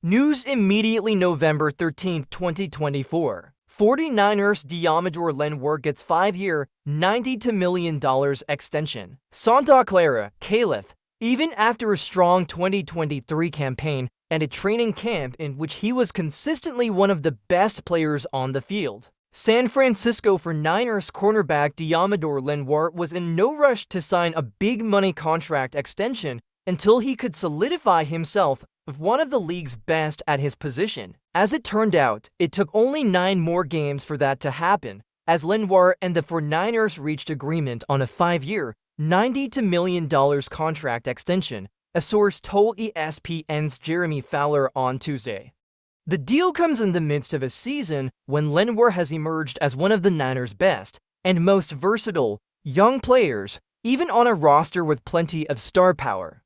News immediately November 13, 2024. 49ers Deommodore Lenoir gets 5-year, $92 million extension. Santa Clara, Caliph, even after a strong 2023 campaign and a training camp in which he was consistently one of the best players on the field. San Francisco 49ers cornerback Deommodore Lenoir was in no rush to sign a big money contract extension until he could solidify himself as one of the league's best at his position. As it turned out, it took only 9 more games for that to happen, as Lenoir and the 49ers reached agreement on a 5-year, $92 million contract extension, a source told ESPN's Jeremy Fowler on Tuesday. The deal comes in the midst of a season when Lenoir has emerged as one of the Niners' best and most versatile young players, even on a roster with plenty of star power.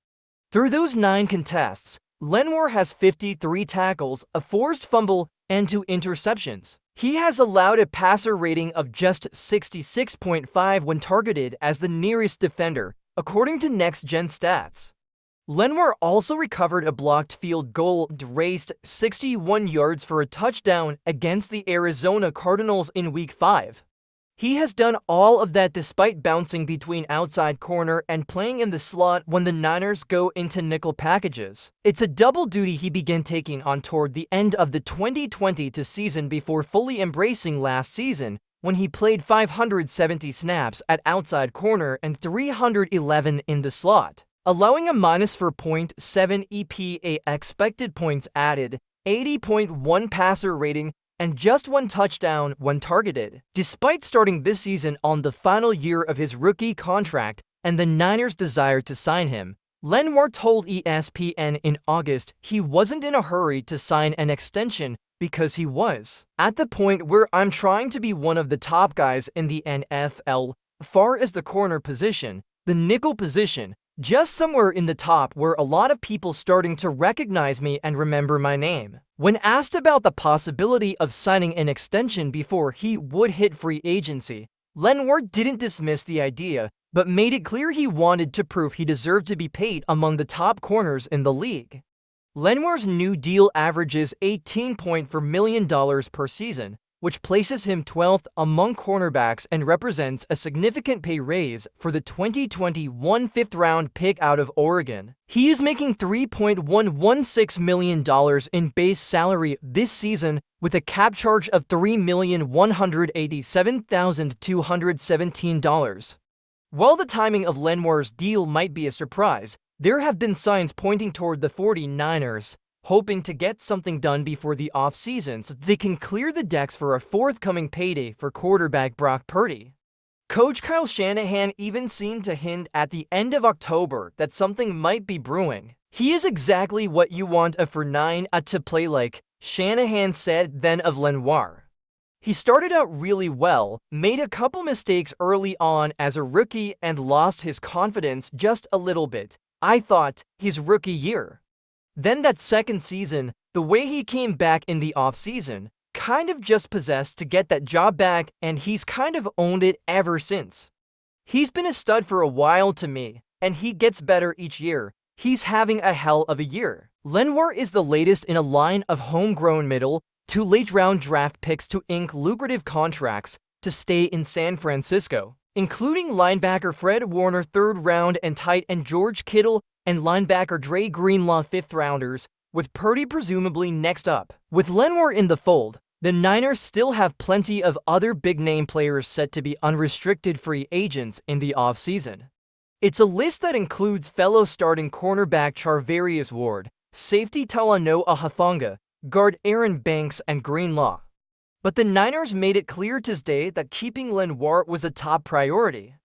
Through those 9 contests, Lenoir has 53 tackles, a forced fumble, and 2 interceptions. He has allowed a passer rating of just 66.5 when targeted as the nearest defender, according to Next Gen Stats. Lenoir also recovered a blocked field goal and raced 61 yards for a touchdown against the Arizona Cardinals in Week 5. He has done all of that despite bouncing between outside corner and playing in the slot when the Niners go into nickel packages. It's a double duty he began taking on toward the end of the 2020 season before fully embracing last season, when he played 570 snaps at outside corner and 311 in the slot, allowing a -4.7 EPA expected points added, 80.1 passer rating, and just 1 touchdown when targeted. Despite starting this season on the final year of his rookie contract and the Niners' desire to sign him, Lenoir told ESPN in August he wasn't in a hurry to sign an extension because he was at the point where I'm trying to be one of the top guys in the NFL, far as the corner position, the nickel position, just somewhere in the top where a lot of people starting to recognize me and remember my name. When asked about the possibility of signing an extension before he would hit free agency, Lenoir didn't dismiss the idea, but made it clear he wanted to prove he deserved to be paid among the top corners in the league. Lenoir's new deal averages $18.4 million per season, which places him 12th among cornerbacks and represents a significant pay raise for the 2021 5th-round pick out of Oregon. He is making $3.116 million in base salary this season with a cap charge of $3,187,217. While the timing of Lenoir's deal might be a surprise, there have been signs pointing toward the 49ers hoping to get something done before the offseason so they can clear the decks for a forthcoming payday for quarterback Brock Purdy. Coach Kyle Shanahan even seemed to hint at the end of October that something might be brewing. He is exactly what you want a 49 to play like, Shanahan said then of Lenoir. He started out really well, made a couple mistakes early on as a rookie and lost his confidence just a little bit, I thought, his rookie year. Then that second season, the way he came back in the offseason, kind of just possessed to get that job back, and he's kind of owned it ever since. He's been a stud for a while to me, and he gets better each year. He's having a hell of a year. Lenoir is the latest in a line of homegrown middle to late-round draft picks to ink lucrative contracts to stay in San Francisco, including linebacker Fred Warner 3rd round and tight end George Kittle and linebacker Dre Greenlaw 5th rounders, with Purdy presumably next up. With Lenoir in the fold, the Niners still have plenty of other big-name players set to be unrestricted free agents in the offseason. It's a list that includes fellow starting cornerback Charvarius Ward, safety Talanoa Hufanga, guard Aaron Banks, and Greenlaw. But the Niners made it clear Tuesday that keeping Lenoir was a top priority.